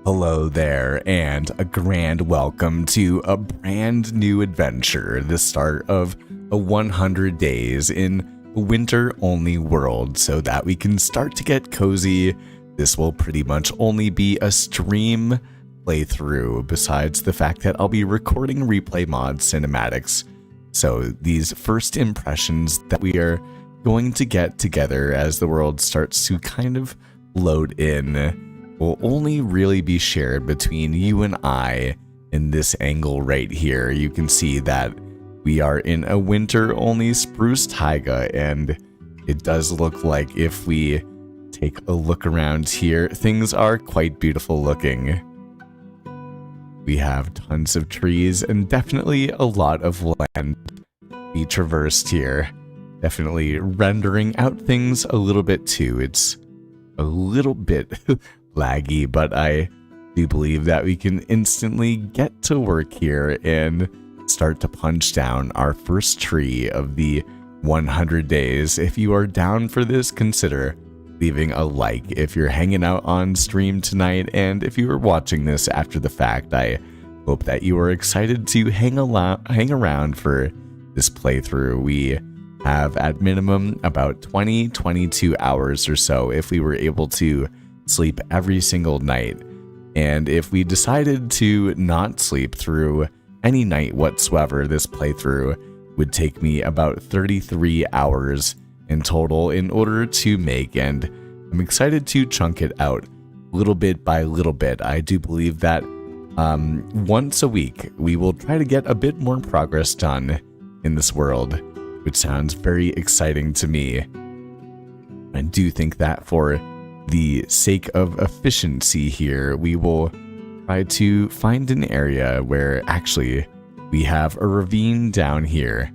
Hello there, and a grand welcome to a brand new adventure, the start of a 100 days in a winter-only world. So that we can start to get cozy, this will pretty much only be a stream playthrough, besides the fact that I'll be recording replay mod cinematics. So these first impressions that we are going to get together as the world starts to kind of load in will only really be shared between you and I in this angle right here. You can see that we are in a winter-only spruce taiga, and it does look like if we take a look around here, things are quite beautiful looking. We have tons of trees and definitely a lot of land we traversed here. Definitely rendering out things a little bit too. It's a little bit laggy, but I do believe that we can instantly get to work here and start to punch down our first tree of the 100 days. If you are down for this, consider leaving a like if you're hanging out on stream tonight, and if you are watching this after the fact, I hope that you are excited to hang around for this playthrough. We have at minimum about 22 hours or so if we were able to sleep every single night. And if we decided to not sleep through any night whatsoever, this playthrough would take me about 33 hours in total in order to make, and I'm excited to chunk it out little bit by little bit. I do believe that once a week we will try to get a bit more progress done in this world, which sounds very exciting to me. I do think that for the sake of efficiency here, we will try to find an area where actually we have a ravine down here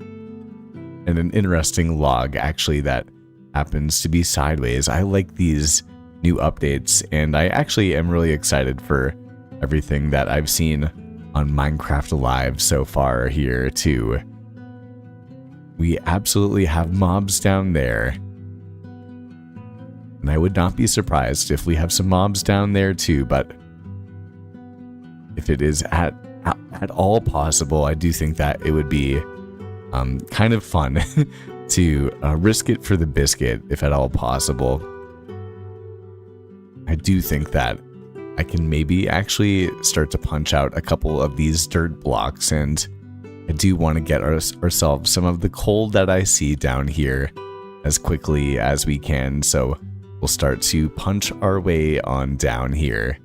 and an interesting log actually that happens to be sideways. I like these new updates, and I actually am really excited for everything that I've seen on Minecraft Alive so far here too. We absolutely have mobs down there, and I would not be surprised if we have some mobs down there too, but if it is at all possible, I do think that it would be kind of fun to risk it for the biscuit if at all possible. I do think that I can maybe actually start to punch out a couple of these dirt blocks, and I do want to get ourselves some of the coal that I see down here as quickly as we can, so we'll start to punch our way on down here.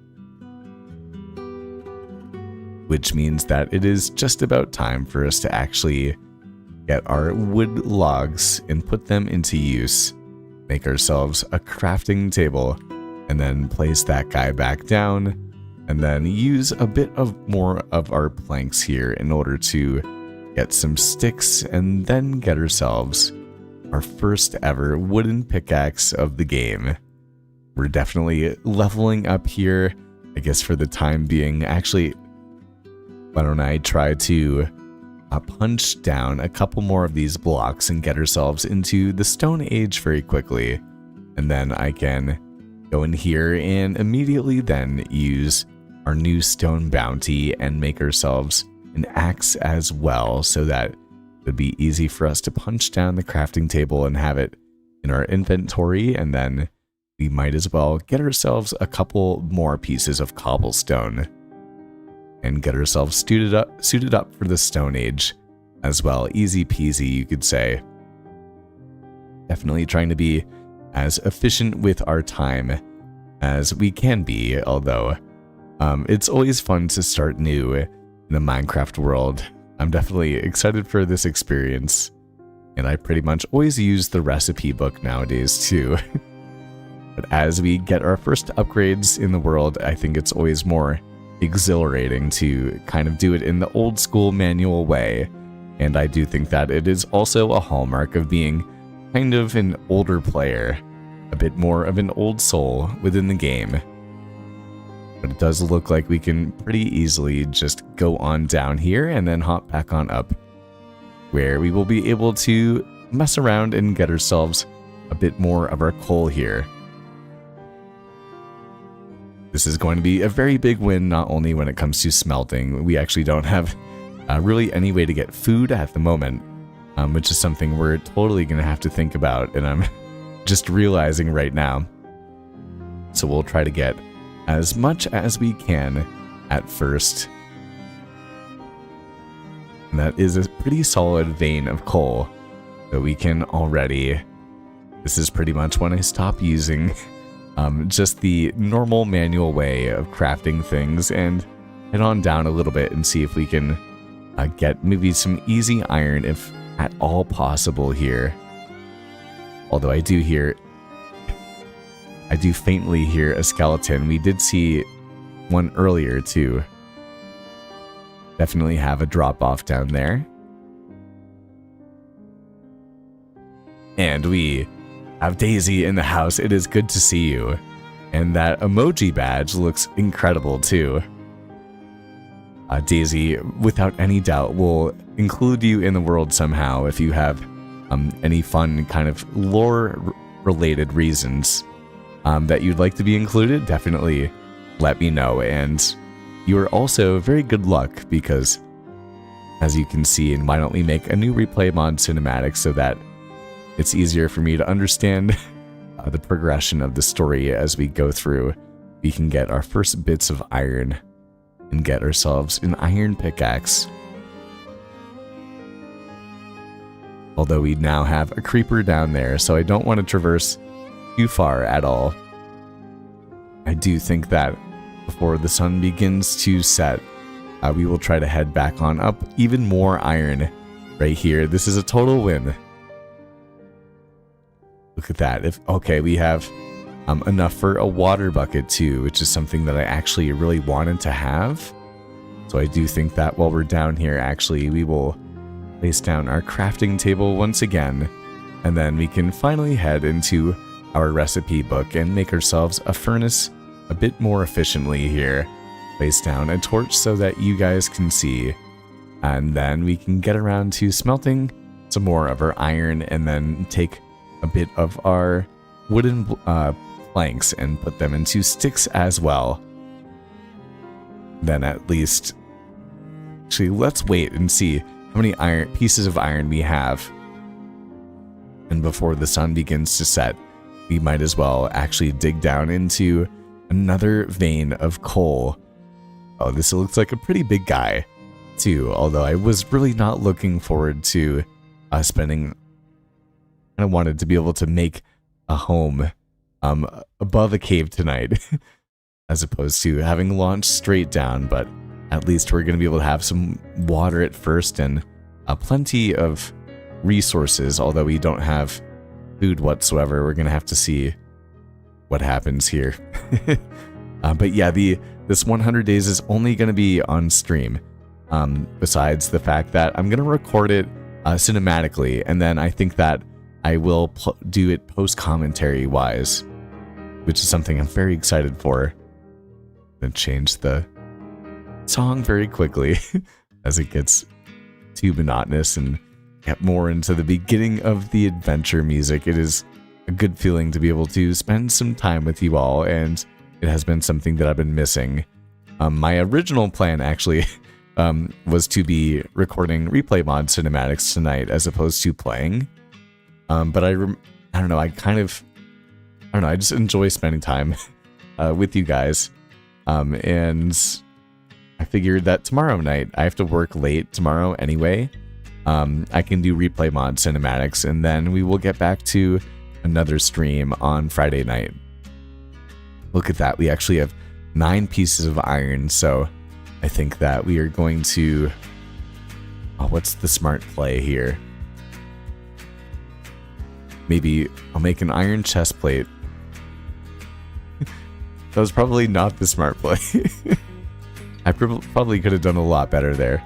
Which means that it is just about time for us to actually get our wood logs and put them into use, make ourselves a crafting table, and then place that guy back down, and then use a bit of more of our planks here in order to get some sticks, and then get ourselves our first ever wooden pickaxe of the game. We're definitely leveling up here, I guess, for the time being. Actually, why don't I try to punch down a couple more of these blocks and get ourselves into the Stone Age very quickly, and then I can go in here and immediately then use our new stone bounty and make ourselves an axe as well, so that it would be easy for us to punch down the crafting table and have it in our inventory, and then we might as well get ourselves a couple more pieces of cobblestone and get ourselves suited up for the Stone Age as well. Easy peasy, you could say. Definitely trying to be as efficient with our time as we can be, although it's always fun to start new in the Minecraft world. I'm definitely excited for this experience, and I pretty much always use the recipe book nowadays too. But as we get our first upgrades in the world, I think it's always more exhilarating to kind of do it in the old school manual way, and I do think that it is also a hallmark of being kind of an older player, a bit more of an old soul within the game. But it does look like we can pretty easily just go on down here and then hop back on up, where we will be able to mess around and get ourselves a bit more of our coal here. this is going to be a very big win, not only when it comes to smelting. We actually don't have really any way to get food at the moment, which is something we're totally going to have to think about, and I'm just realizing right now. So we'll try to get as much as we can at first. And that is a pretty solid vein of coal that we can already... This is pretty much when I stop using just the normal manual way of crafting things and head on down a little bit and see if we can get maybe some easy iron if at all possible here. Although I do faintly hear a skeleton. We did see one earlier too. Definitely have a drop off down there. And we have Daisy in the house. It is good to see you. And that emoji badge looks incredible too. Daisy, without any doubt, will include you in the world somehow if you have any fun kind of lore-related reasons that you'd like to be included. Definitely let me know. And you are also very good luck because, as you can see, and why don't we make a new replay mod cinematic so that it's easier for me to understand the progression of the story as we go through. We can get our first bits of iron and get ourselves an iron pickaxe. Although we now have a creeper down there, so I don't want to traverse too far at all. I do think that before the sun begins to set, we will try to head back on up. Even more iron right here. This is a total win. Look at that. Okay, we have enough for a water bucket too, which is something that I actually really wanted to have. So I do think that while we're down here, actually, we will place down our crafting table once again, and then we can finally head into our recipe book and make ourselves a furnace a bit more efficiently here. Place down a torch so that you guys can see, and then we can get around to smelting some more of our iron and then take a bit of our wooden planks and put them into sticks as well. Then at least... Actually, let's wait and see how many pieces of iron we have. And before the sun begins to set, we might as well actually dig down into another vein of coal. Oh, this looks like a pretty big guy too, although I was really not looking forward to spending... I wanted to be able to make a home above a cave tonight as opposed to having launched straight down, but at least we're going to be able to have some water at first and plenty of resources, although we don't have food whatsoever. We're going to have to see what happens here. But yeah, this 100 days is only going to be on stream, besides the fact that I'm going to record it cinematically, and then I think that I will do it post-commentary wise, which is something I'm very excited for. I'm going to change the song very quickly as it gets too monotonous and get more into the beginning of the adventure music. It is a good feeling to be able to spend some time with you all, and it has been something that I've been missing. My original plan actually was to be recording replay mod cinematics tonight as opposed to playing. But I don't know, I just enjoy spending time with you guys. And I figured that tomorrow night, I have to work late tomorrow anyway. I can do replay mod cinematics, and then we will get back to another stream on Friday night. Look at that, we actually have 9 pieces of iron, so I think that we are going to... Oh, what's the smart play here? Maybe I'll make an iron chest plate. That was probably not the smart play. I probably could have done a lot better there.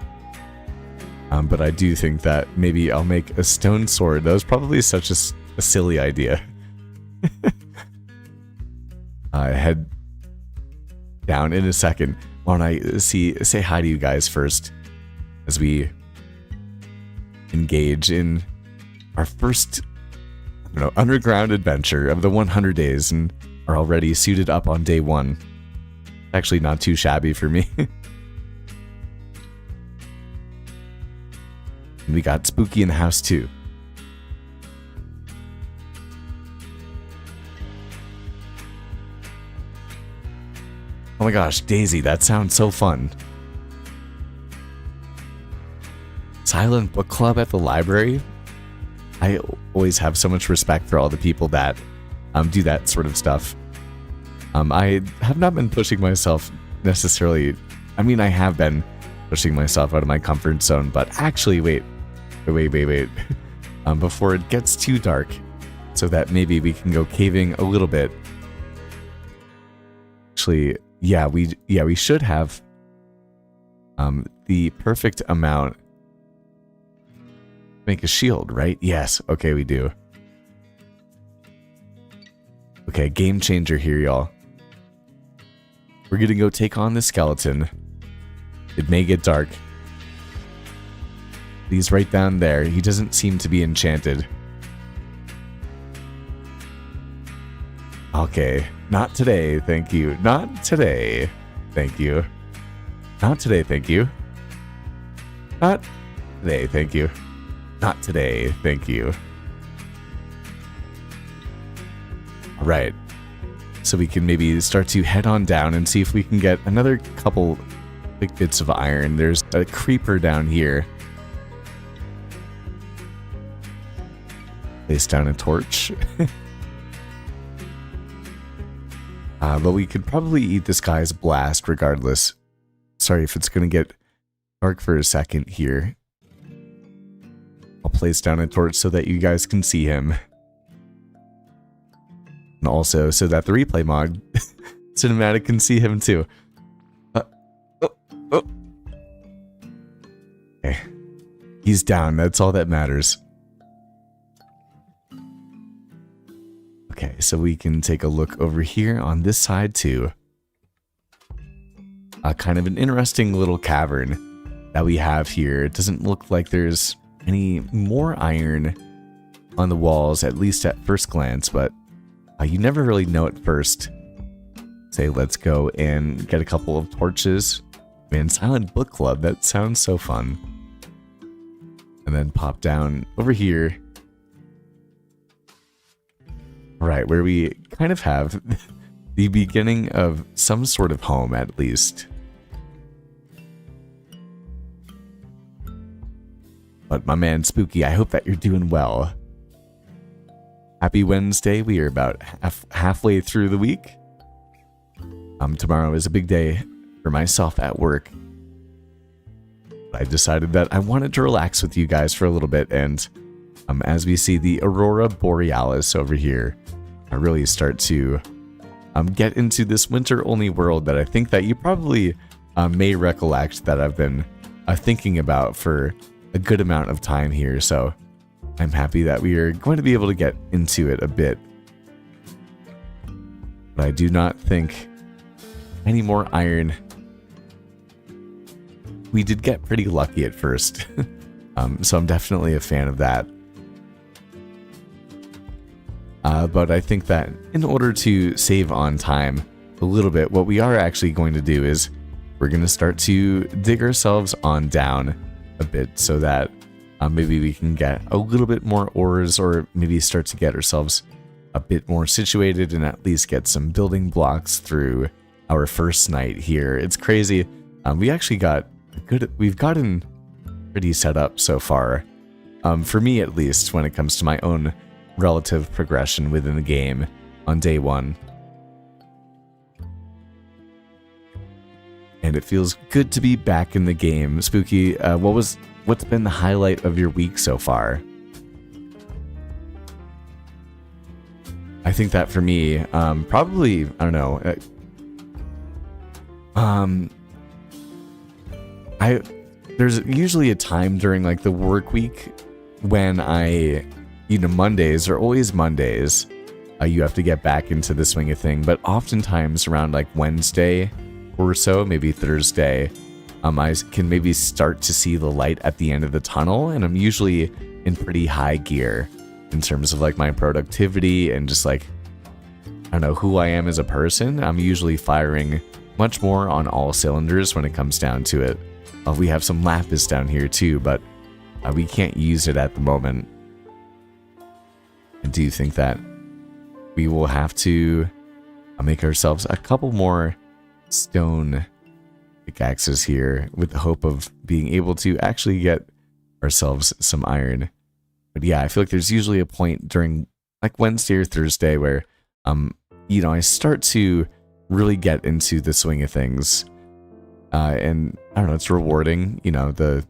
But I do think that maybe I'll make a stone sword. That was probably such a silly idea. Head down in a second. Why don't I say hi to you guys first as we engage in our first underground adventure of the 100 days and are already suited up on day 1. Actually not too shabby for me. And we got Spooky in the house too. Oh my gosh, Daisy, that sounds so fun. Silent book club at the library? I always have so much respect for all the people that do that sort of stuff. I have not been pushing myself necessarily. I mean, I have been pushing myself out of my comfort zone, but actually, wait. Before it gets too dark, so that maybe we can go caving a little bit. Actually, yeah, we should have the perfect amount. Make a shield, right? Yes. Okay, we do. Okay, game changer here, y'all. We're gonna go take on the skeleton. It may get dark. He's right down there. He doesn't seem to be enchanted. Okay. Not today, thank you. Not today, thank you. Not today, thank you. Not today, thank you. Not today, thank you. Alright. So we can maybe start to head on down and see if we can get another couple big bits of iron. There's a creeper down here. Place down a torch. But we could probably eat this guy's blast regardless. Sorry if it's going to get dark for a second here. I'll place down a torch so that you guys can see him. And also so that the replay mod cinematic can see him too. Okay. He's down, that's all that matters. Okay, so we can take a look over here on this side too. Kind of an interesting little cavern that we have here. It doesn't look like there's any more iron on the walls, at least at first glance, but you never really know at first. Say, let's go and get a couple of torches. Man, Silent Book Club, that sounds so fun. And then pop down over here. Right, where we kind of have the beginning of some sort of home, at least. But my man Spooky, I hope that you're doing well. Happy Wednesday. We are about halfway through the week. Tomorrow is a big day for myself at work. I decided that I wanted to relax with you guys for a little bit, and as we see the Aurora Borealis over here, I really start to get into this winter-only world that I think that you probably may recollect that I've been thinking about for a good amount of time here, so I'm happy that we are going to be able to get into it a bit. But I do not think any more iron. We did get pretty lucky at first, so I'm definitely a fan of that. But I think that in order to save on time a little bit, what we are actually going to do is we're going to start to dig ourselves on down a bit so that maybe we can get a little bit more ores, or maybe start to get ourselves a bit more situated and at least get some building blocks through our first night here. It's crazy. We actually got we've gotten pretty set up so far. For me at least, when it comes to my own relative progression within the game on day one. And it feels good to be back in the game. Spooky, what's been the highlight of your week so far? I think that for me, probably, I don't know. There's usually a time during like the work week when Mondays are always Mondays. You have to get back into the swing of thing, but oftentimes around like Wednesday or so, maybe Thursday, I can maybe start to see the light at the end of the tunnel, and I'm usually in pretty high gear in terms of like my productivity and just like, I don't know, who I am as a person. I'm usually firing much more on all cylinders when it comes down to it. We have some lapis down here too, but we can't use it at the moment. I do think that we will have to make ourselves a couple more stone pickaxes here with the hope of being able to actually get ourselves some iron. But yeah, I feel like there's usually a point during like Wednesday or Thursday where, I start to really get into the swing of things. And I don't know, it's rewarding. The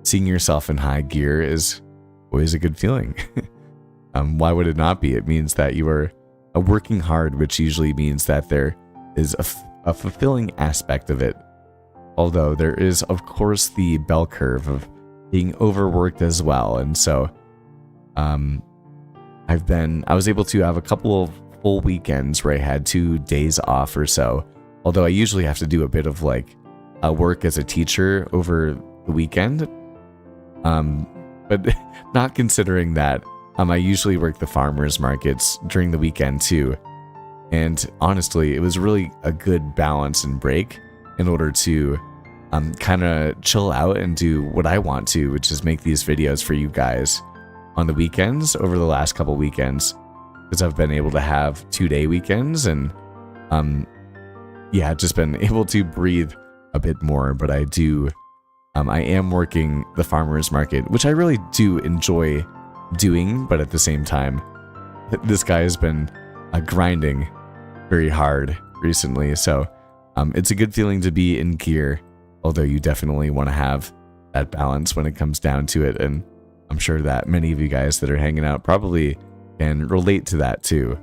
seeing yourself in high gear is always a good feeling. Why would it not be? It means that you are working hard, which usually means that there is a fulfilling aspect of it. Although there is, of course, the bell curve of being overworked as well. And so I was able to have a couple of full weekends where I had 2 days off or so. Although I usually have to do a bit of like work as a teacher over the weekend. But not considering that, I usually work the farmers markets during the weekend too. And honestly, it was really a good balance and break in order to kind of chill out and do what I want to, which is make these videos for you guys on the weekends over the last couple weekends, because I've been able to have 2-day weekends and just been able to breathe a bit more. But I am working the farmers market, which I really do enjoy doing, but at the same time, this guy has been grinding very hard recently, so it's a good feeling to be in gear, although you definitely want to have that balance when it comes down to it, and I'm sure that many of you guys that are hanging out probably can relate to that too.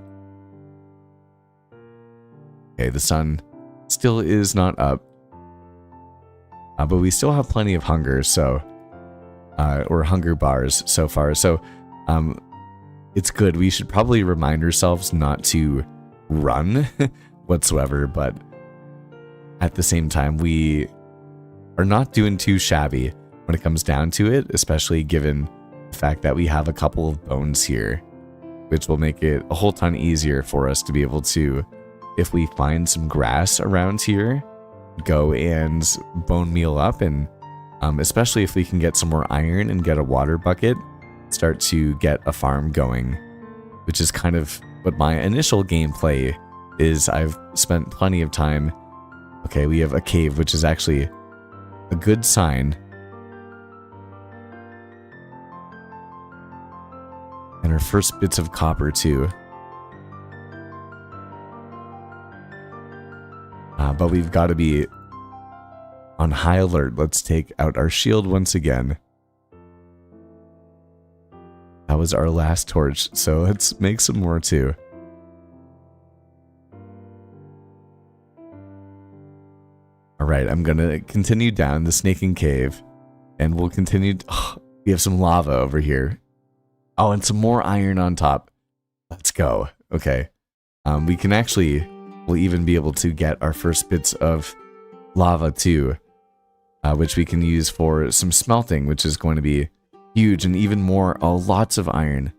Okay, the sun still is not up, but we still have plenty of hunger, so or hunger bars so far, so it's good. We should probably remind ourselves not to run whatsoever, but at the same time, we are not doing too shabby when it comes down to it, especially given the fact that we have a couple of bones here, which will make it a whole ton easier for us to be able to, if we find some grass around here, go and bone meal up, and especially if we can get some more iron and get a water bucket, start to get a farm going, which is kind of what my initial gameplay is. I've spent plenty of time. Okay, we have a cave, which is actually a good sign. And our first bits of copper too. But we've got to be on high alert. Let's take out our shield once again. That was our last torch, so let's make some more too. Alright, I'm gonna continue down the snaking cave, and we'll continue. We have some lava over here. Oh, and some more iron on top. Let's go. Okay. We can actually, we'll even be able to get our first bits of lava too, which we can use for some smelting, which is going to be huge, and even more, lots of iron.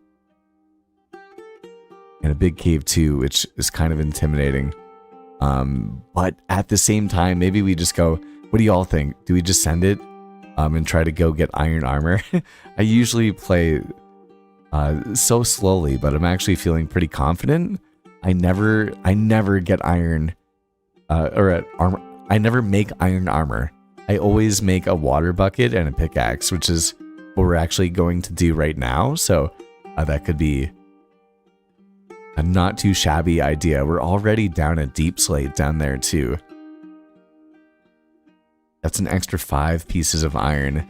And a big cave too, which is kind of intimidating. But at the same time, maybe we just go, what do you all think? Do we just send it and try to go get iron armor? I usually play so slowly, but I'm actually feeling pretty confident. I never get iron armor. I never make iron armor. I always make a water bucket and a pickaxe, which is what we're actually going to do right now. So that could be a not too shabby idea. We're already down a deep slate down there too. That's an extra 5 pieces of iron.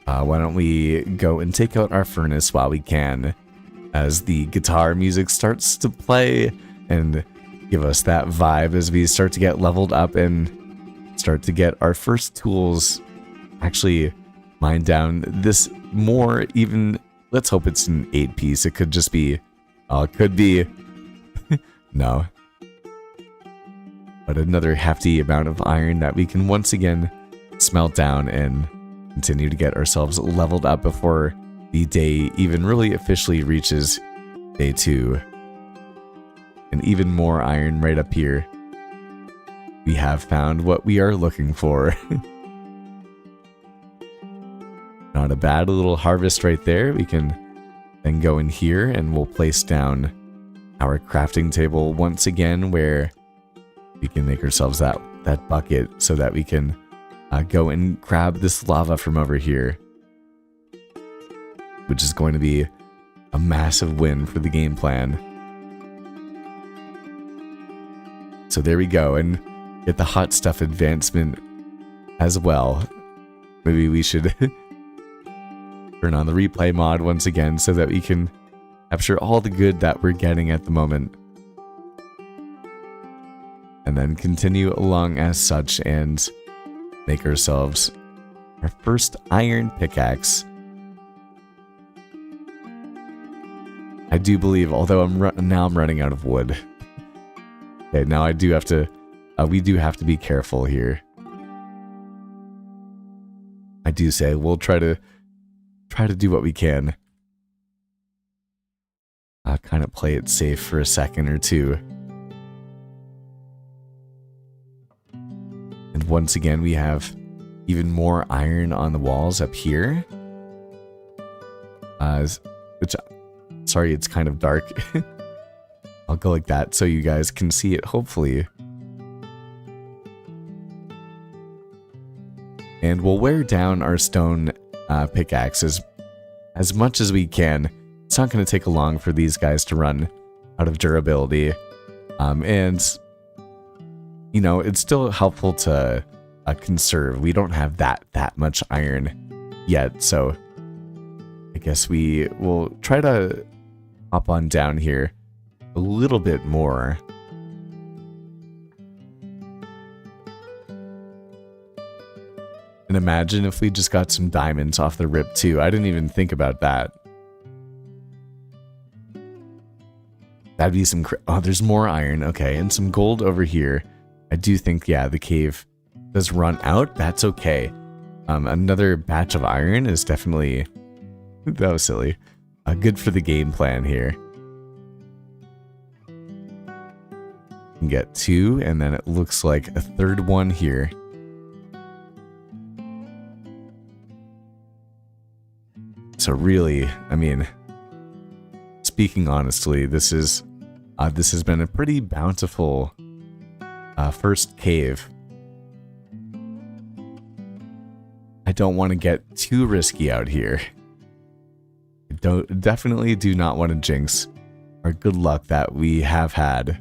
Why don't we go and take out our furnace while we can, as the guitar music starts to play and give us that vibe as we start to get leveled up and start to get our first tools actually mined down. This more even, let's hope it's an 8-piece. It could just be, could be, no. But another hefty amount of iron that we can once again smelt down and continue to get ourselves leveled up before the day even really officially reaches day 2. And even more iron right up here. we have found what we are looking for. Not a bad little harvest right there. We can then go in here and we'll place down our crafting table once again, where we can make ourselves that bucket so that we can go and grab this lava from over here, which is going to be a massive win for the game plan. So there we go, and get the hot stuff advancement as well. Maybe we should turn on the replay mod once again so that we can capture all the good that we're getting at the moment. And then continue along as such and make ourselves our first iron pickaxe. I do believe, although now I'm running out of wood. Okay, now I do have to, we do have to be careful here. I do say we'll try to do what we can. Kind of play it safe for a second or two. And once again, we have even more iron on the walls up here. Sorry, it's kind of dark. I'll go like that so you guys can see it, hopefully. And we'll wear down our stone pickaxes as much as we can. It's not going to take long for these guys to run out of durability. And, you know, it's still helpful to conserve. We don't have that much iron yet, so I guess we will try to hop on down here a little bit more. And imagine if we just got some diamonds off the rip too. I didn't even think about that. That'd be some... oh, there's more iron. Okay, and some gold over here. I do think, yeah, the cave does run out. That's okay. Another batch of iron is definitely... that was silly. Good for the game plan here. Can get 2, and then it looks like a third one here. So really, I mean, speaking honestly, this has been a pretty bountiful first cave. I don't want to get too risky out here. Definitely do not want to jinx our good luck that we have had.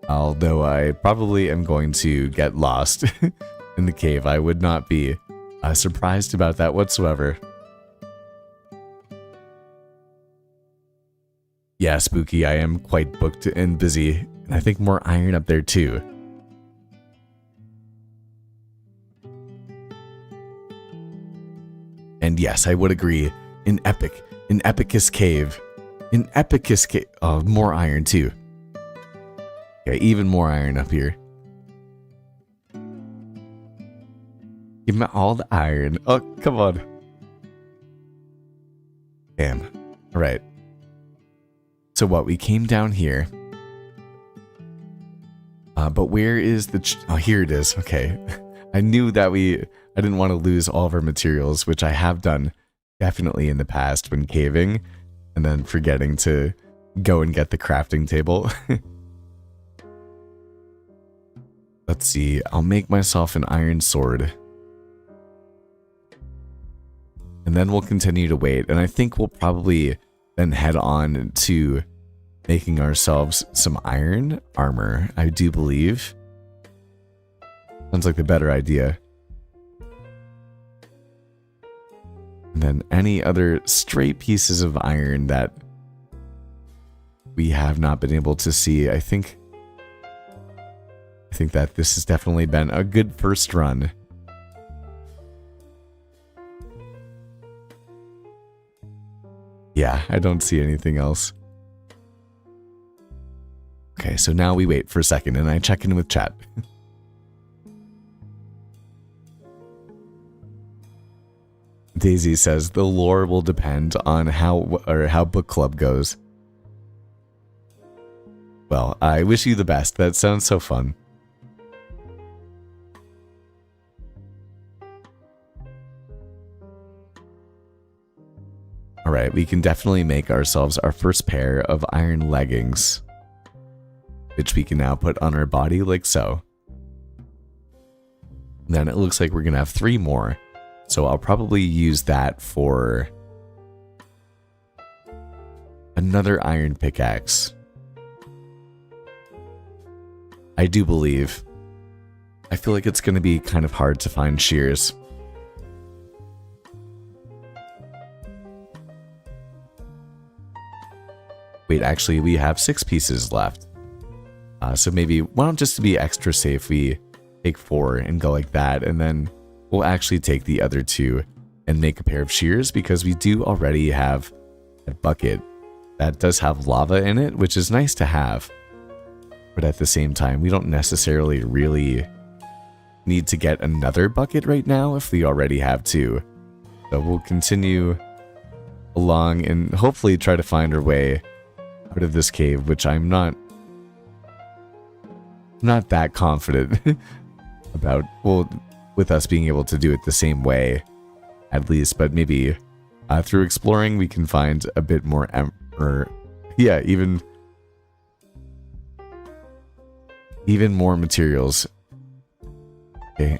Although I probably am going to get lost in the cave. I would not be surprised about that whatsoever. Yeah, Spooky, I am quite booked and busy. And I think more iron up there too. And yes, I would agree. An Epicus cave. Oh, more iron too. Okay, even more iron up here. Give me all the iron. Oh, come on. Damn. Alright. So what, we came down here. But where is the... oh, here it is. Okay. I knew that I didn't want to lose all of our materials, which I have done definitely in the past when caving. And then forgetting to go and get the crafting table. Let's see, I'll make myself an iron sword. And then we'll continue to wait. And I think we'll probably then head on to making ourselves some iron armor, I do believe. Sounds like the better idea. And then any other stray pieces of iron that we have not been able to see. I think that this has definitely been a good first run. Yeah, I don't see anything else. Okay, so now we wait for a second and I check in with chat. Daisy says the lore will depend on how book club goes. Well, I wish you the best. That sounds so fun. Alright, we can definitely make ourselves our first pair of iron leggings, which we can now put on our body like so. Then it looks like we're going to have 3 more, so I'll probably use that for another iron pickaxe. I do believe. I feel like it's going to be kind of hard to find shears. Wait, actually, we have 6 pieces left. So maybe, why don't just to be extra safe, we take 4 and go like that, and then we'll actually take the other 2 and make a pair of shears, because we do already have a bucket that does have lava in it, which is nice to have. But at the same time, we don't necessarily really need to get another bucket right now if we already have 2. So we'll continue along and hopefully try to find our way out of this cave, which I'm not that confident about, well, with us being able to do it the same way, at least. But maybe through exploring, we can find a bit more, even more materials. Okay,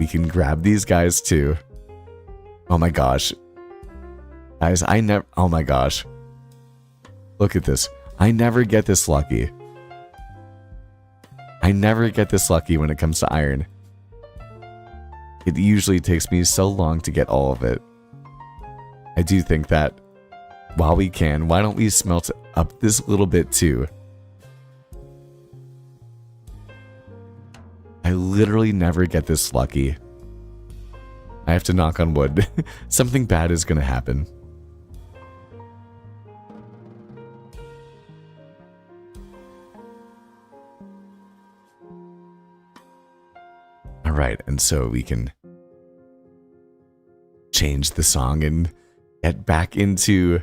we can grab these guys too. Oh my gosh. Guys, oh my gosh. Look at this. I never get this lucky. I never get this lucky when it comes to iron. It usually takes me so long to get all of it. I do think that while we can, why don't we smelt up this little bit too? I literally never get this lucky. I have to knock on wood. Something bad is going to happen. Alright, and so we can change the song and get back into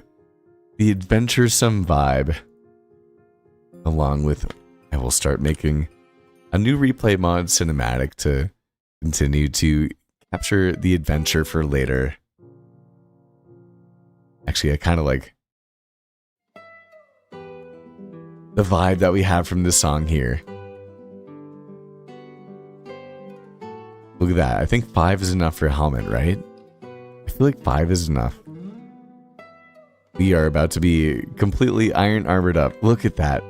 the adventuresome vibe. Along with, I will start making a new replay mod cinematic to continue to capture the adventure for later. Actually, I kind of like the vibe that we have from this song here. Look at that. I think 5 is enough for a helmet, right? I feel like 5 is enough. We are about to be completely iron armored up. Look at that.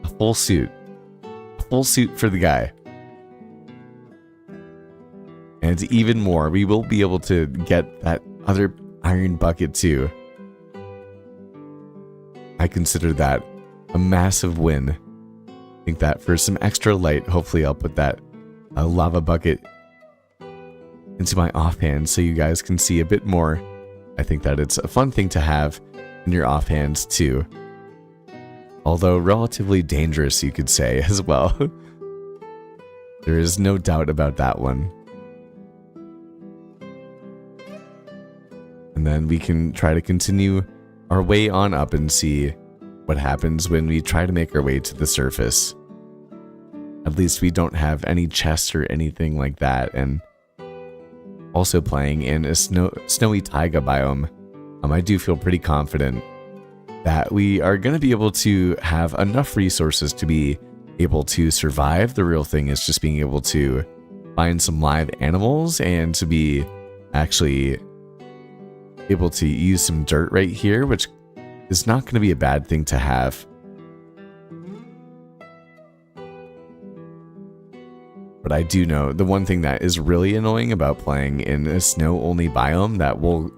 A full suit. Full suit for the guy. And even more, we will be able to get that other iron bucket too. I consider that a massive win. I think that for some extra light, hopefully I'll put that lava bucket into my offhand so you guys can see a bit more. I think that it's a fun thing to have in your offhands too. Although relatively dangerous, you could say, as well. There is no doubt about that one. And then we can try to continue our way on up and see what happens when we try to make our way to the surface. At least we don't have any chests or anything like that. And also playing in a snowy taiga biome, I do feel pretty confident that we are going to be able to have enough resources to be able to survive. The real thing is just being able to find some live animals and to be actually able to use some dirt right here, which is not going to be a bad thing to have. But I do know the one thing that is really annoying about playing in a snow-only biome that we'll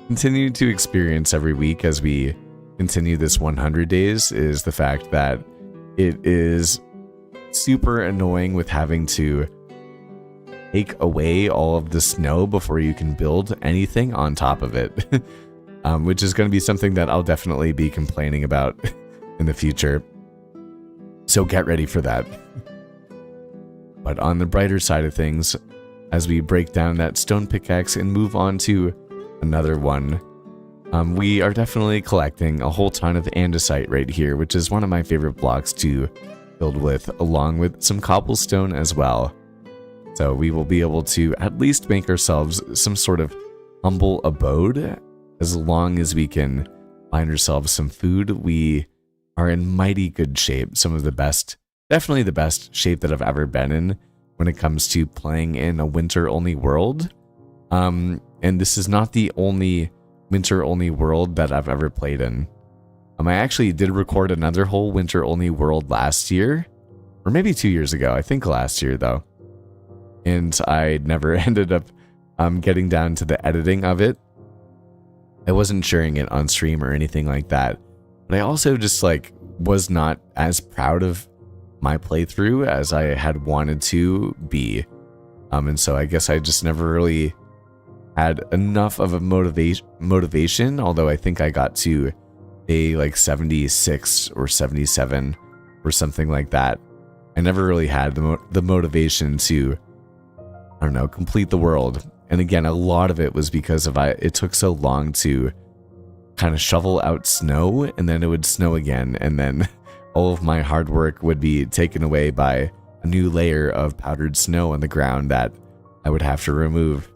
continue to experience every week as we continue this 100 days is the fact that it is super annoying with having to take away all of the snow before you can build anything on top of it. Which is going to be something that I'll definitely be complaining about in the future. So get ready for that. But on the brighter side of things, as we break down that stone pickaxe and move on to another one, We are definitely collecting a whole ton of andesite right here, which is one of my favorite blocks to build with, along with some cobblestone as well. So we will be able to at least make ourselves some sort of humble abode. As long as we can find ourselves some food, we are in mighty good shape. Some of the best, definitely the best shape that I've ever been in when it comes to playing in a winter-only world. And this is not the only winter-only world that I've ever played in. I actually did record another whole winter-only world last year, or maybe 2 years ago. I think last year, though. And I never ended up getting down to the editing of it. I wasn't sharing it on stream or anything like that. But I also just was not as proud of my playthrough as I had wanted to be. And so I guess I just never really had enough of a motivation, although I think I got to a 76 or 77 or something like that. I never really had the motivation to, I don't know, complete the world. And again, a lot of it was because it took so long to kind of shovel out snow, and then it would snow again, and then all of my hard work would be taken away by a new layer of powdered snow on the ground that I would have to remove.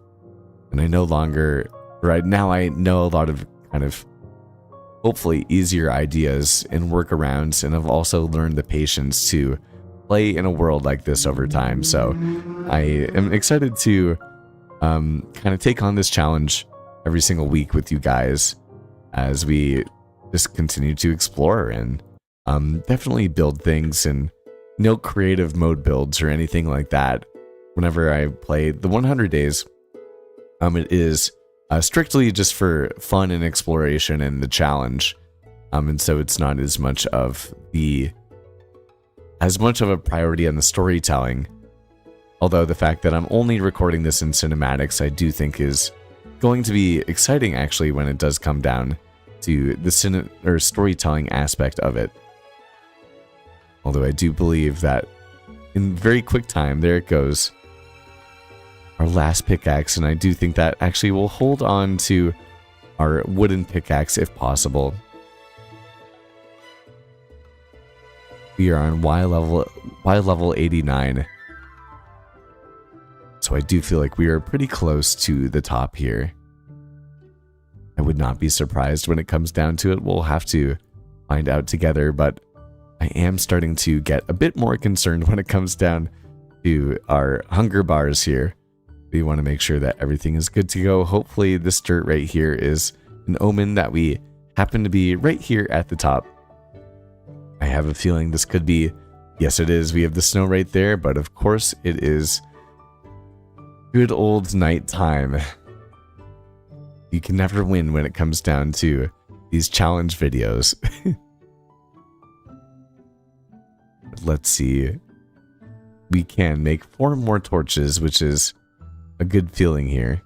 And I no longer, right now I know a lot of kind of hopefully easier ideas and workarounds, and I've also learned the patience to play in a world like this over time. So I am excited to kind of take on this challenge every single week with you guys as we just continue to explore and definitely build things, and no creative mode builds or anything like that. Whenever I play the 100 days, it is strictly just for fun and exploration and the challenge. And so it's not as much of a priority on the storytelling. Although the fact that I'm only recording this in cinematics, I do think is going to be exciting actually when it does come down to the storytelling aspect of it. Although I do believe that in very quick time, there it goes, our last pickaxe, and I do think that actually we'll hold on to our wooden pickaxe if possible. We are on Y level 89. So I do feel like we are pretty close to the top here. I would not be surprised when it comes down to it. We'll have to find out together, but I am starting to get a bit more concerned when it comes down to our hunger bars here. We want to make sure that everything is good to go. Hopefully this dirt right here is an omen that we happen to be right here at the top. I have a feeling this could be, yes it is, we have the snow right there, but of course it is good old nighttime. You can never win when it comes down to these challenge videos. Let's see. We can make 4 more torches, which is a good feeling here.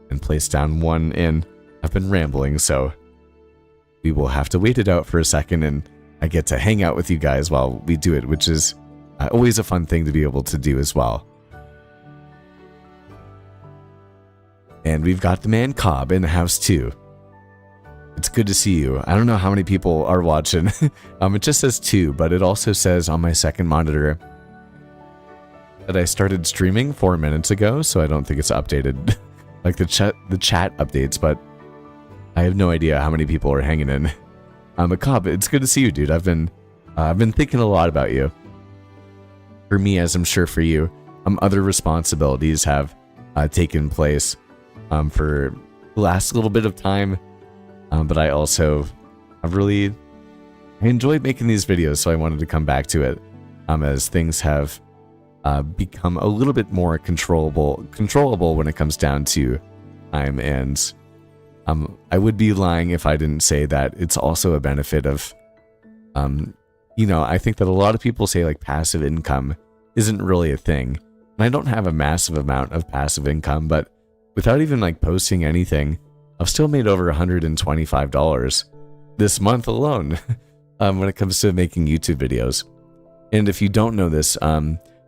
And place down 1, and I've been rambling, so we will have to wait it out for a second, and I get to hang out with you guys while we do it, which is always a fun thing to be able to do as well. And we've got the man Cobb in the house too. It's good to see you. I don't know how many people are watching. It just says 2, but it also says on my second monitor that I started streaming 4 minutes ago, so I don't think it's updated like the chat updates, but I have no idea how many people are hanging in. But Cobb, it's good to see you, dude. I've been thinking a lot about you. For me, as I'm sure for you, other responsibilities have taken place for the last little bit of time. But I also I enjoyed making these videos, so I wanted to come back to it as things have become a little bit more controllable when it comes down to time. And I would be lying if I didn't say that it's also a benefit of, I think that a lot of people say like passive income isn't really a thing. And I don't have a massive amount of passive income, but without even like posting anything, I've still made over $125 this month alone when it comes to making YouTube videos. And if you don't know this,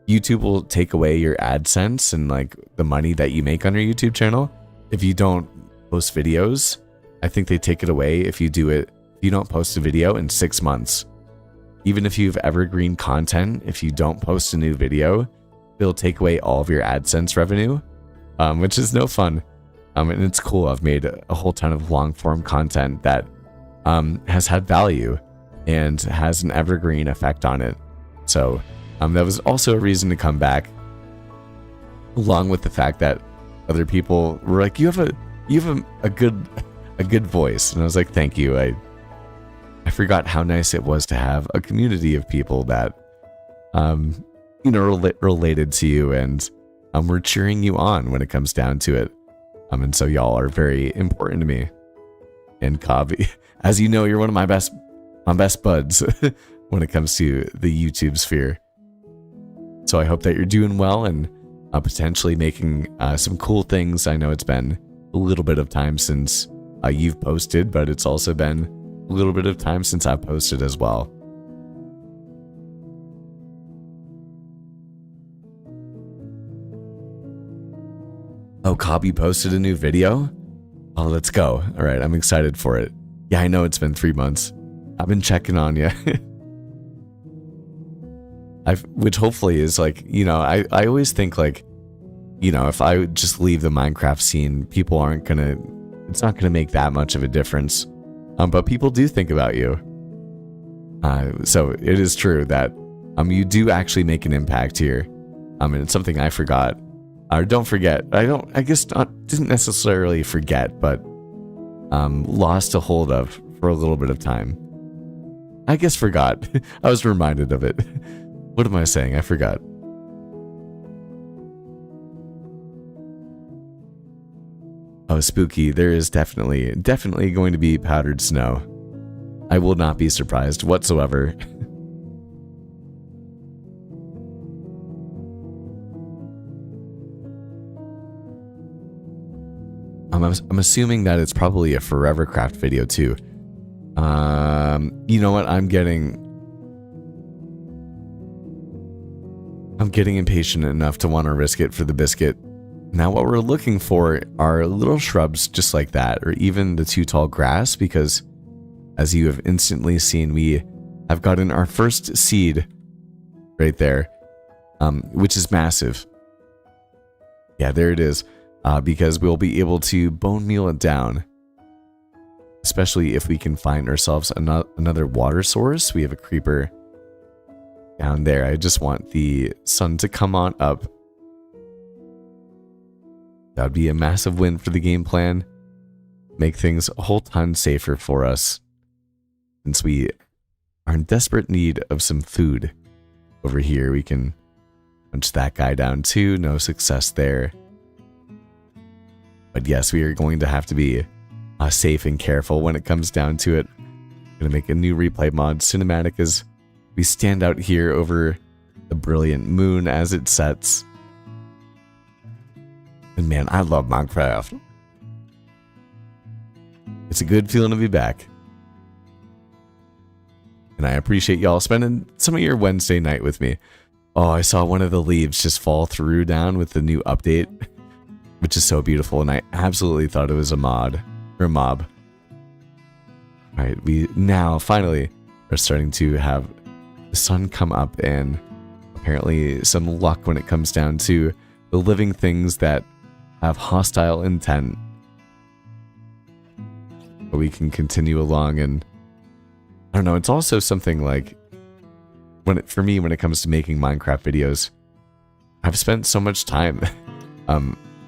YouTube will take away your AdSense and like the money that you make on your YouTube channel if you don't post videos I think they take it away if you don't post a video in 6 months. Even if you have evergreen content, if you don't post a new video, they'll take away all of your AdSense revenue, which is no fun. And it's cool. I've made a whole ton of long form content that has had value and has an evergreen effect on it. So that was also a reason to come back, along with the fact that other people were like, you have a good voice. And I was like, thank you. I forgot how nice it was to have a community of people that, related to you, and we're cheering you on when it comes down to it. And so y'all are very important to me. And Cobb, as you know, you're one of my best buds when it comes to the YouTube sphere. So I hope that you're doing well and potentially making some cool things. I know it's been a little bit of time since you've posted, but it's also been a little bit of time since I've posted as well. Oh, Cobb, posted a new video? Oh, let's go. All right, I'm excited for it. Yeah, I know it's been 3 months. I've been checking on you. Which hopefully is like, I always think like, if I would just leave the Minecraft scene, people it's not gonna make that much of a difference. But people do think about you. So it is true that you do actually make an impact here. And it's something I forgot. Or don't forget. Didn't necessarily forget, but lost a hold of for a little bit of time. I guess forgot. I was reminded of it. What am I saying? I forgot. Oh, spooky. There is definitely going to be powdered snow. I will not be surprised whatsoever. I'm assuming that it's probably a Forevercraft video too. You know what? I'm getting impatient enough to want to risk it for the biscuit. Now what we're looking for are little shrubs just like that, or even the too tall grass, because as you have instantly seen, we have gotten our first seed right there, which is massive. Yeah, there it is. Because we'll be able to bone meal it down, especially if we can find ourselves another water source. We have a creeper down there. I just want the sun to come on up. That would be a massive win for the game plan. Make things a whole ton safer for us, since we are in desperate need of some food. Over here, we can punch that guy down too. No success there. But yes, we are going to have to be safe and careful when it comes down to it. I'm going to make a new replay mod cinematic as we stand out here over the brilliant moon as it sets. And man, I love Minecraft. It's a good feeling to be back. And I appreciate y'all spending some of your Wednesday night with me. Oh, I saw one of the leaves just fall through down with the new update, which is so beautiful, and I absolutely thought it was a mod, or a mob. Alright, we now finally are starting to have the sun come up, and apparently some luck when it comes down to the living things that have hostile intent. But we can continue along, and I don't know, it's also something like, for me, when it comes to making Minecraft videos, I've spent so much time,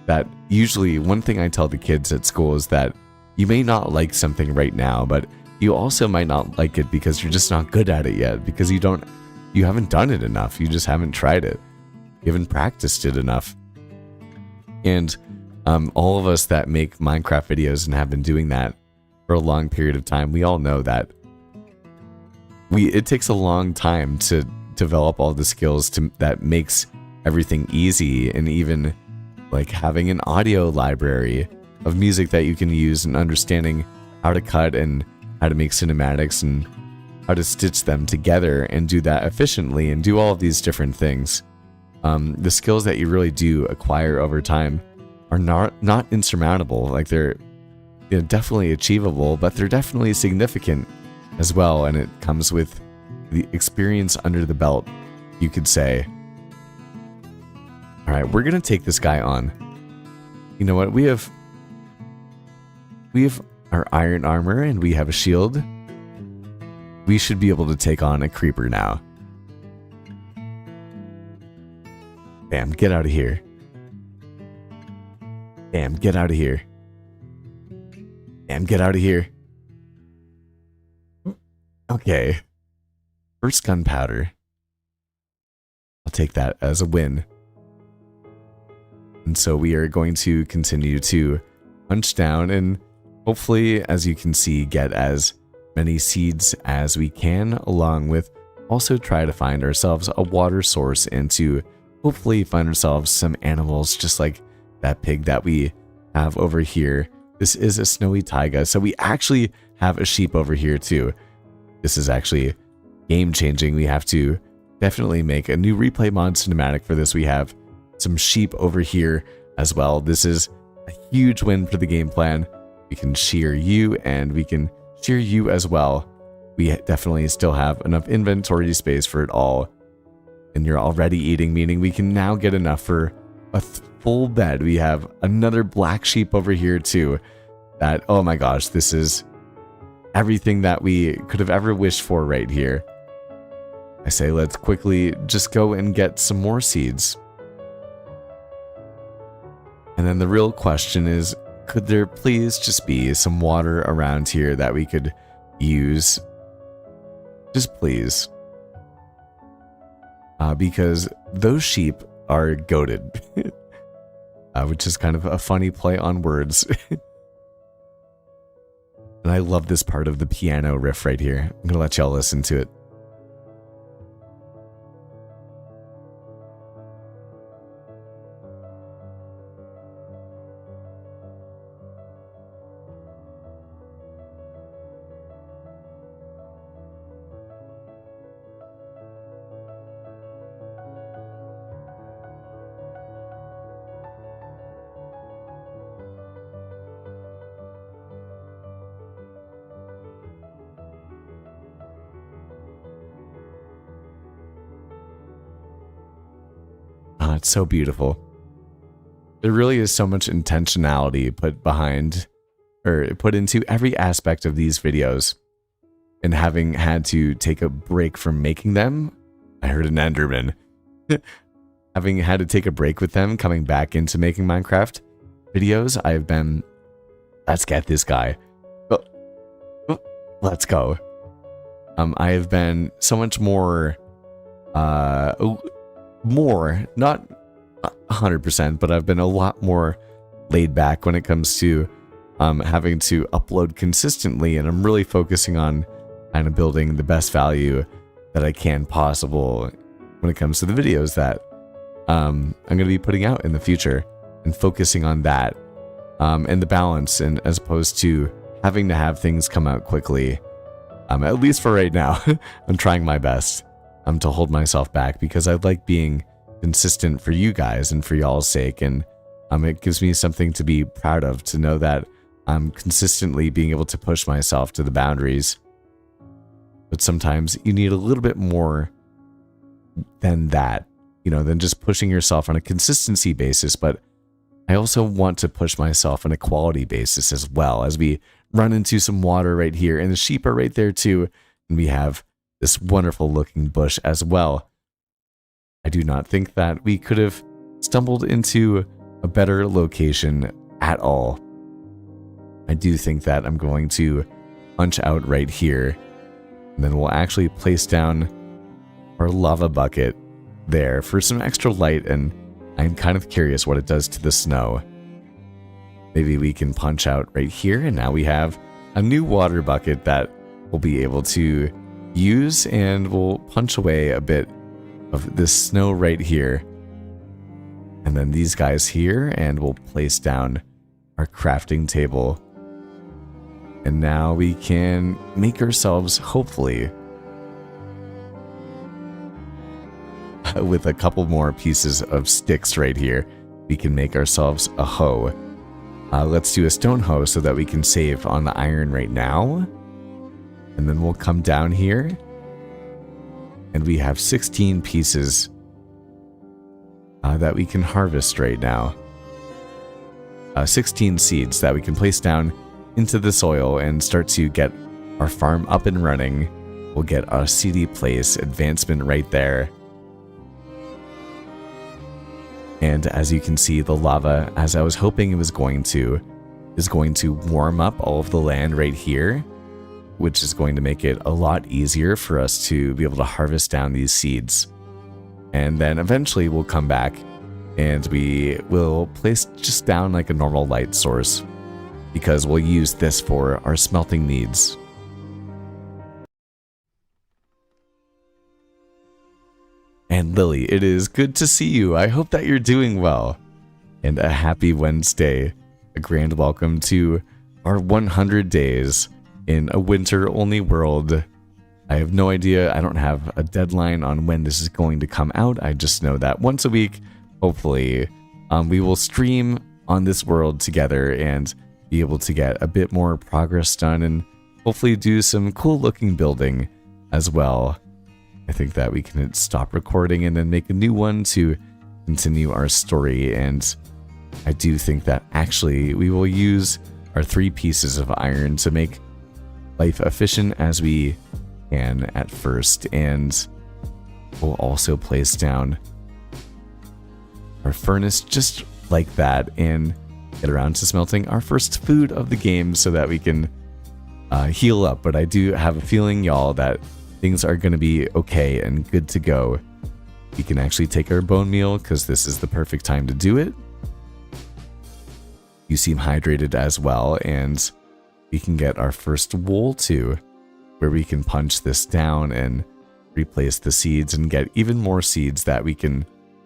that usually one thing I tell the kids at school is that you may not like something right now, but you also might not like it because you're just not good at it yet, because you haven't done it enough. You just haven't tried it. You haven't practiced it enough. And all of us that make Minecraft videos and have been doing that for a long period of time, we all know that it takes a long time to develop all the skills that makes everything easy, and even like having an audio library of music that you can use, and understanding how to cut and how to make cinematics and how to stitch them together and do that efficiently and do all of these different things. The skills that you really do acquire over time are not insurmountable. Like definitely achievable, but they're definitely significant as well, and it comes with the experience under the belt, you could say. All right, we're gonna take this guy on. You know what? We have our iron armor and we have a shield. We should be able to take on a creeper now. Bam, get out of here. Bam, get out of here. Bam, get out of here. Okay. First gunpowder. I'll take that as a win. And so we are going to continue to punch down and hopefully, as you can see, get as many seeds as we can, along with also try to find ourselves a water source and to hopefully find ourselves some animals just like that pig that we have over here. This is a snowy taiga, so we actually have a sheep over here too. This is actually game changing. We have to definitely make a new replay mod cinematic for this. We have some sheep over here as well. This is a huge win for the game plan. We can shear you and we can shear you as well. We definitely still have enough inventory space for it all. And you're already eating, meaning we can now get enough for a full bed. We have another black sheep over here too. That, oh my gosh, this is everything that we could have ever wished for right here. I say let's quickly just go and get some more seeds. And then the real question is, could there please just be some water around here that we could use? Just please. Because those sheep are goated. Which is kind of a funny play on words. And I love this part of the piano riff right here. I'm going to let y'all listen to it. It's so beautiful. There really is so much intentionality put behind, or put into every aspect of these videos. And having had to take a break from making them, I heard an Enderman. Having had to take a break with them, coming back into making Minecraft videos, I've been, let's get this guy. Let's go. I have been so much more, not 100%, but I've been a lot more laid back when it comes to having to upload consistently, and I'm really focusing on kind of building the best value that I can possible when it comes to the videos that I'm going to be putting out in the future, and focusing on that and the balance, and as opposed to having to have things come out quickly. At least for right now, I'm trying my best to hold myself back, because I like being consistent for you guys and for y'all's sake, and it gives me something to be proud of, to know that I'm consistently being able to push myself to the boundaries. But sometimes you need a little bit more than that, than just pushing yourself on a consistency basis. But I also want to push myself on a quality basis as well, as we run into some water right here, and the sheep are right there too, and we have this wonderful looking bush as well. I do not think that we could have stumbled into a better location at all. I do think that I'm going to punch out right here, and then we'll actually place down our lava bucket there for some extra light, and I'm kind of curious what it does to the snow. Maybe we can punch out right here, and now we have a new water bucket that we'll be able to use, and we'll punch away a bit of this snow right here. And then these guys here, and we'll place down our crafting table. And now we can make ourselves, hopefully, with a couple more pieces of sticks right here, we can make ourselves a hoe. Let's do a stone hoe so that we can save on the iron right now. And then we'll come down here. And we have 16 pieces that we can harvest right now. 16 seeds that we can place down into the soil and start to get our farm up and running. We'll get a CD place advancement right there. And as you can see, the lava, as I was hoping it was going to, is going to warm up all of the land right here, which is going to make it a lot easier for us to be able to harvest down these seeds. And then eventually we'll come back and we will place just down like a normal light source, because we'll use this for our smelting needs. And Lily, it is good to see you. I hope that you're doing well. And a happy Wednesday. A grand welcome to our 100 days in a winter-only world. I have no idea. I don't have a deadline on when this is going to come out. I just know that once a week, hopefully, we will stream on this world together and be able to get a bit more progress done and hopefully do some cool-looking building as well. I think that we can stop recording and then make a new one to continue our story. And I do think that actually we will use our 3 pieces of iron to make life efficient as we can at first. And we'll also place down our furnace just like that and get around to smelting our first food of the game so that we can heal up. But I do have a feeling, y'all, that things are going to be okay and good to go. We can actually take our bone meal because this is the perfect time to do it. You seem hydrated as well, and we can get our first wool too, where we can punch this down and replace the seeds and get even more seeds that we can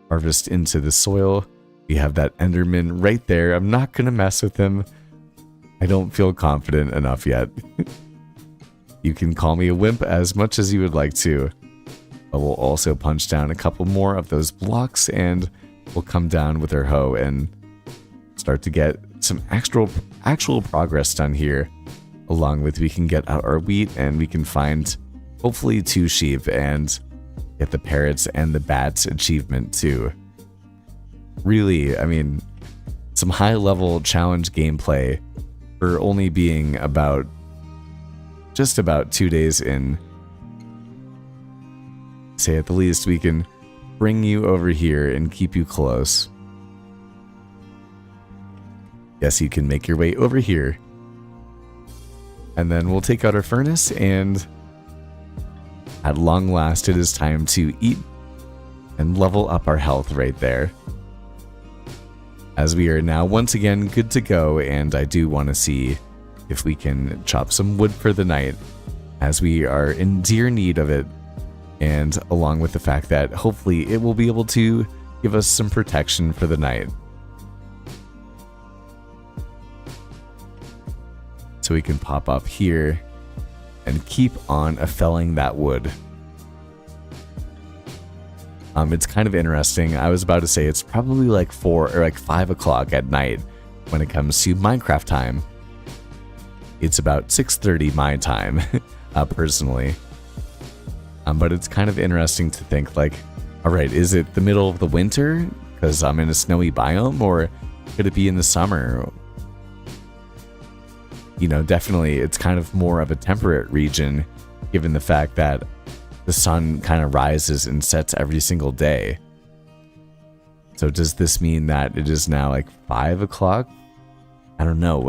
harvest into the soil. We have that Enderman right there. I'm not going to mess with him. I don't feel confident enough yet. You can call me a wimp as much as you would like to. But we'll also punch down a couple more of those blocks and we'll come down with our hoe and start to get some actual progress done here. Along with we can get out our wheat and we can find hopefully 2 sheep and get the parrots and the bats achievement too. Really, I mean, some high level challenge gameplay for only being just about 2 days in. Say at the least we can bring you over here and keep you close. Yes, you can make your way over here. And then we'll take out our furnace, and at long last it is time to eat and level up our health right there. As we are now once again good to go, and I do want to see if we can chop some wood for the night, as we are in dire need of it, and along with the fact that hopefully it will be able to give us some protection for the night. So we can pop up here and keep on felling that wood. It's kind of interesting. I was about to say it's probably like 4 or like 5 o'clock at night when it comes to Minecraft time. It's about 6:30 my time, personally. But it's kind of interesting to think like, all right, is it the middle of the winter because I'm in a snowy biome, or could it be in the summer? You know, definitely it's kind of more of a temperate region, given the fact that the sun kind of rises and sets every single day. So does this mean that it is now like 5 o'clock? I don't know.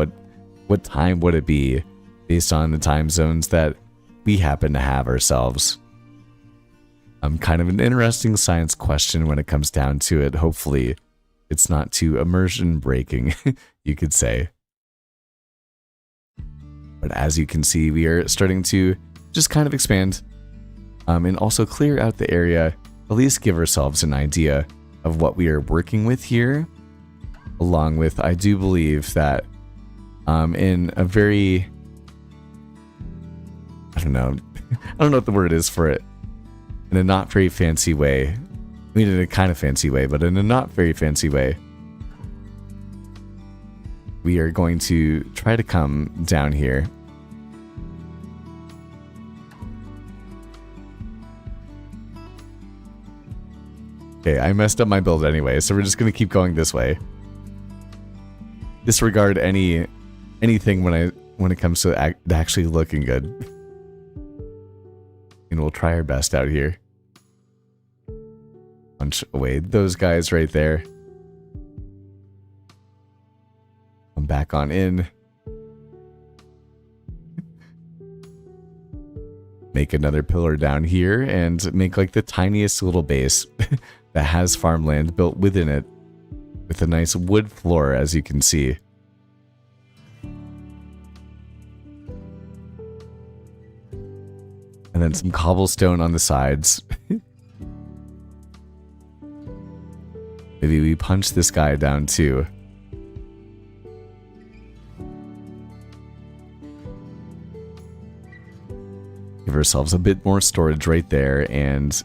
What time would it be based on the time zones that we happen to have ourselves? Kind of an interesting science question when it comes down to it. Hopefully it's not too immersion breaking, you could say. But as you can see, we are starting to just kind of expand and also clear out the area, at least give ourselves an idea of what we are working with here. Along with, I do believe that in a very, I don't know what the word is for it, in a not very fancy way. I mean, in a kind of fancy way, but in a not very fancy way. we are going to try to come down here. Okay, I messed up my build anyway, so we're just going to keep going this way. Disregard anything when it comes to actually looking good. And we'll try our best out here. Punch away those guys right there. Come back on in. Make another pillar down here and make like the tiniest little base that has farmland built within it with a nice wood floor, as you can see. And then some cobblestone on the sides. Maybe we punch this guy down too. Give ourselves a bit more storage right there, and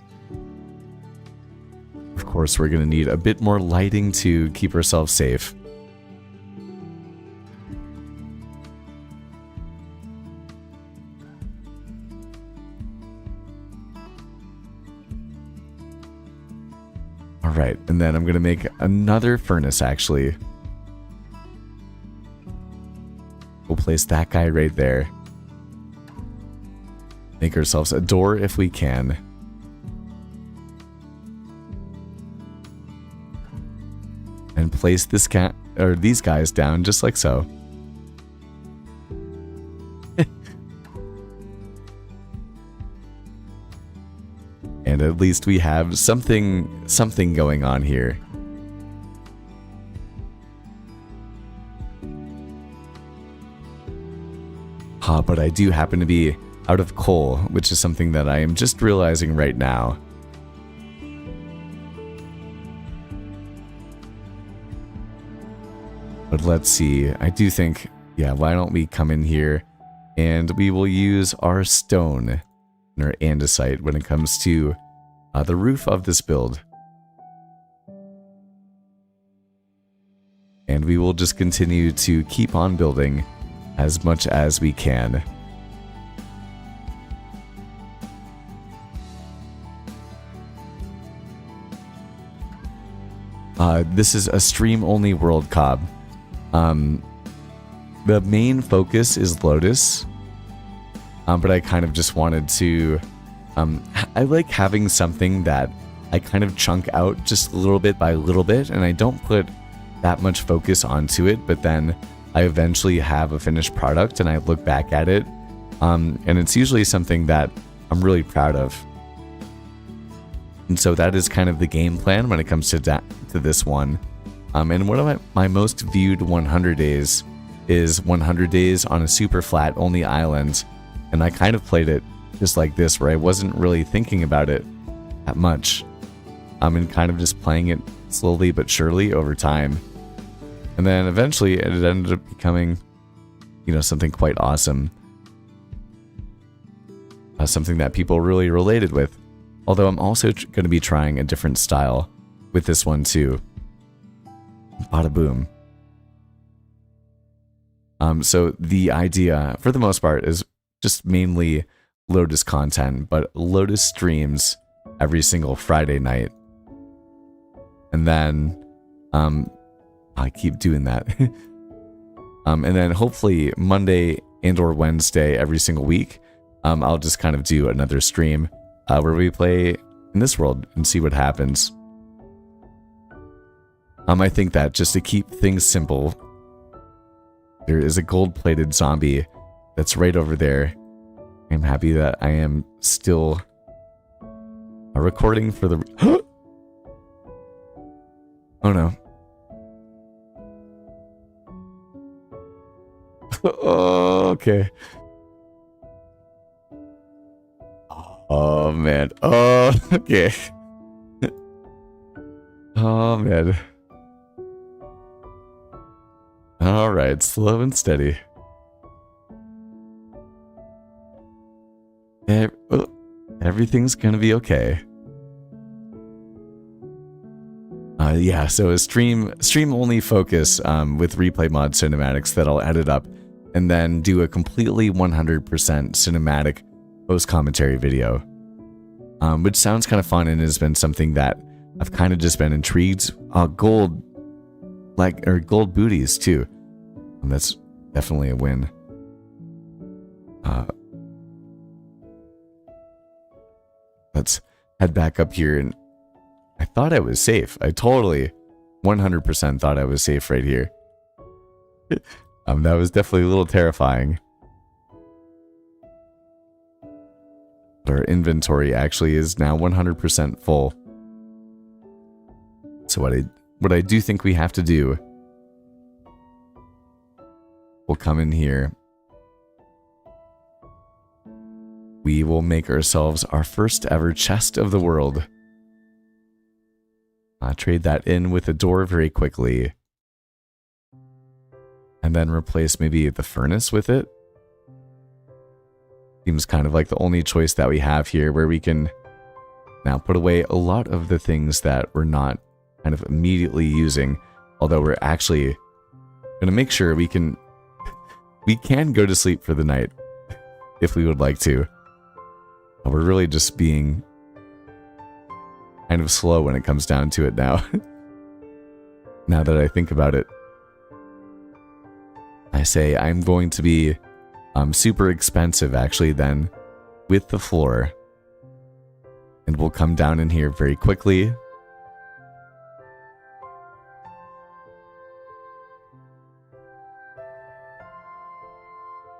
of course we're going to need a bit more lighting to keep ourselves safe. Alright, and then I'm going to make another furnace actually. We'll place that guy right there. Make ourselves a door if we can. And place this cat or these guys down just like so. And at least we have something going on here. But I do happen to be out of coal, which is something that I am just realizing right now. But let's see, I do think, yeah, why don't we come in here and we will use our stone and our andesite when it comes to the roof of this build. And we will just continue to keep on building as much as we can. This is a stream-only world, Cobb. The main focus is Lotus, but I kind of just wanted to... I like having something that I kind of chunk out just a little bit by little bit, and I don't put that much focus onto it, but then I eventually have a finished product and I look back at it, and it's usually something that I'm really proud of. And so that is kind of the game plan when it comes to this one. And one of my most viewed 100 days is 100 days on a super flat only island. And I kind of played it just like this, where I wasn't really thinking about it that much. And kind of just playing it slowly but surely over time. And then eventually it ended up becoming, you know, something quite awesome. Something that people really related with. Although I'm also going to be trying a different style with this one too. Bada boom. So the idea, for the most part, is just mainly Lotus content, but Lotus streams every single Friday night. And then, I keep doing that. And then hopefully Monday and or Wednesday every single week, I'll just kind of do another stream where we play in this world and see what happens. I think that just to keep things simple, there is a gold-plated zombie that's right over there. I'm happy that I am still recording for the... Oh no. Oh, okay. Oh man. Oh, okay. Oh man. Alright, slow and steady. Everything's gonna be okay. Yeah, so a stream only focus with replay mod cinematics that I'll edit up and then do a completely 100% cinematic post commentary video, which sounds kind of fun and has been something that I've kind of just been intrigued. Gold booties too. That's definitely a win. Let's head back up here, and I thought I was safe. I totally 100% thought I was safe right here. That was definitely a little terrifying. But our inventory actually is now 100% full. So what I do think we have to do, we'll come in here. We will make ourselves our first ever chest of the world. Trade that in with a door very quickly. And then replace maybe the furnace with it. Seems kind of like the only choice that we have here, where we can now put away a lot of the things that we're not kind of immediately using. Although we're actually going to make sure we can go to sleep for the night if we would like to. We're really just being kind of slow when it comes down to it now. Now that I think about it, I say I'm going to be super expensive actually then with the floor. And we'll come down in here very quickly.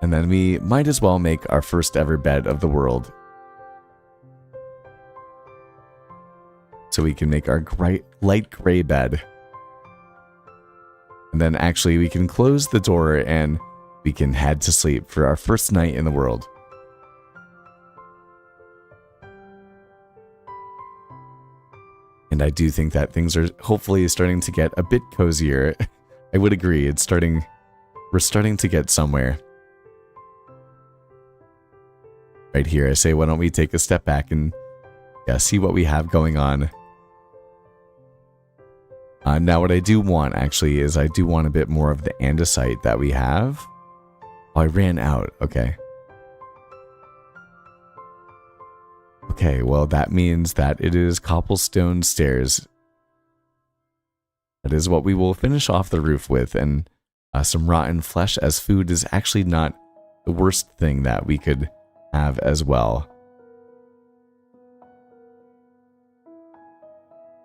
And then we might as well make our first ever bed of the world. So we can make our light gray bed. And then actually we can close the door and we can head to sleep for our first night in the world. And I do think that things are hopefully starting to get a bit cozier. I would agree, we're starting to get somewhere. Right here, I say, why don't we take a step back and see what we have going on. Now what I do want actually is I do want a bit more of the andesite that we have. Oh, I ran out. Okay. Okay, well that means that it is cobblestone stairs. That is what we will finish off the roof with, and some rotten flesh as food is actually not the worst thing that we could have as well.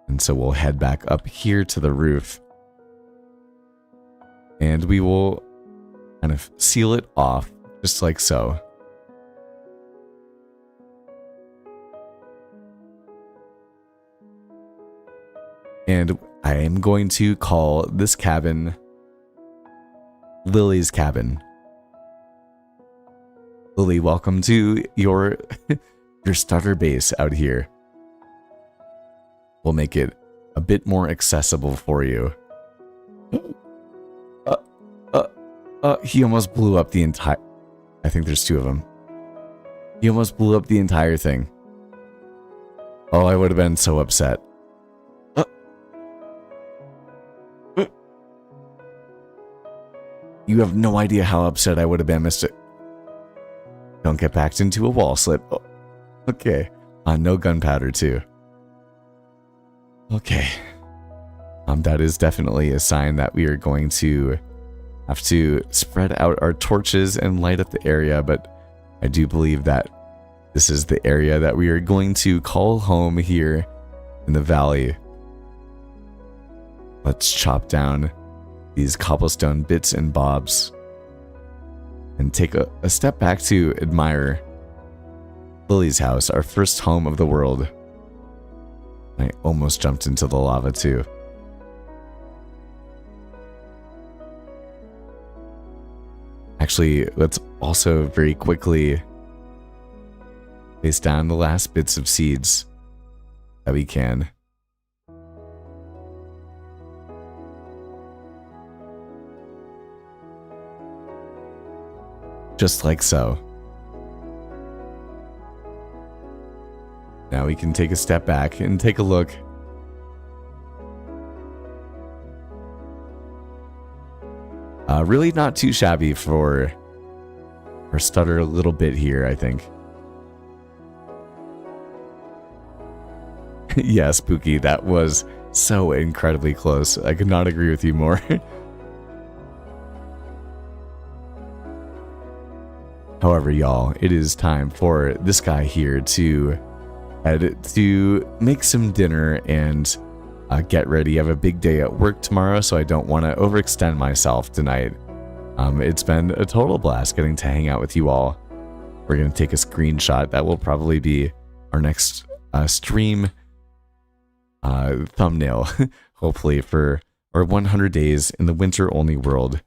And so we'll head back up here to the roof. And we will kind of seal it off, just like so. And I am going to call this cabin Lily's cabin. Lily, welcome to your starter base out here. We'll make it a bit more accessible for you. He almost blew up the entire... I think there's two of them. He almost blew up the entire thing. Oh, I would have been so upset. You have no idea how upset I would have been, Mr. Don't get backed into a wall slip. Oh, okay. No gunpowder, too. Okay. That is definitely a sign that we are going to have to spread out our torches and light up the area, but I do believe that this is the area that we are going to call home here in the valley. Let's chop down these cobblestone bits and bobs and take a step back to admire Lily's house, our first home of the world. I almost jumped into the lava too. Actually, let's also very quickly place down the last bits of seeds that we can. Just like so. Now we can take a step back and take a look Really not too shabby for stutter a little bit here, I think. Yeah, Spooky, that was so incredibly close. I could not agree with you more. However, y'all, it is time for this guy here to make some dinner and get ready. I have a big day at work tomorrow, so I don't want to overextend myself tonight. It's been a total blast getting to hang out with you all. We're going to take a screenshot. That will probably be our next stream thumbnail, hopefully, for our 100 days in the winter only world.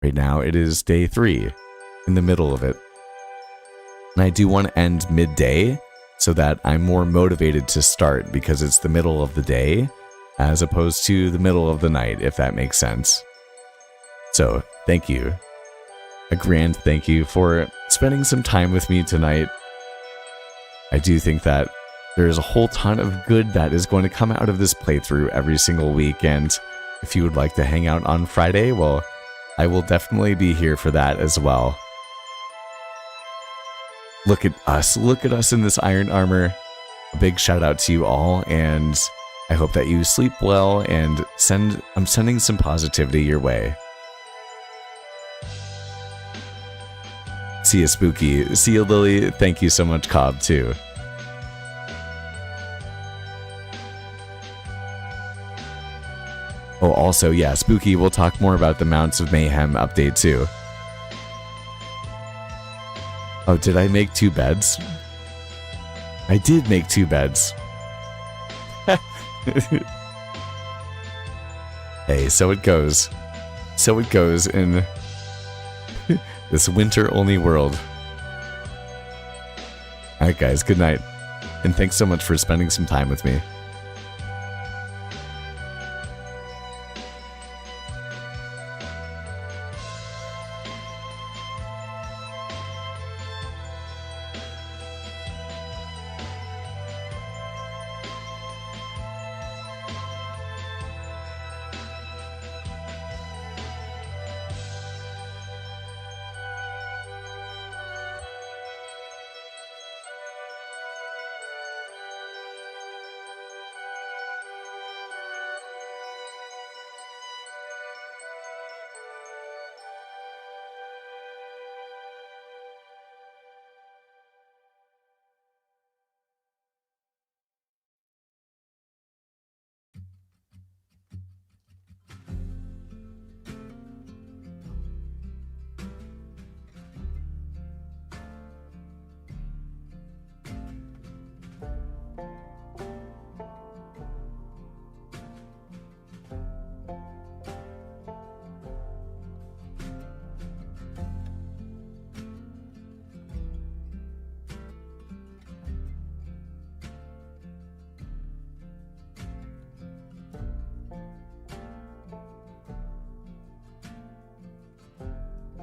Right now, it is day 3, in the middle of it. And I do want to end midday so that I'm more motivated to start because it's the middle of the day as opposed to the middle of the night, if that makes sense. So, thank you. A grand thank you for spending some time with me tonight. I do think that there's a whole ton of good that is going to come out of this playthrough every single week, and if you would like to hang out on Friday, well, I will definitely be here for that as well. Look at us in this iron armor. A big shout out to you all, and I hope that you sleep well, and I'm sending some positivity your way. See ya, Spooky. See ya, Lily. Thank you so much, Cobb, too. Oh, also, yeah, Spooky, we'll talk more about the Mounts of Mayhem update, too. Oh, did I make 2 beds? I did make 2 beds. Hey, so it goes. So it goes in this winter-only world. Alright, guys, good night. And thanks so much for spending some time with me.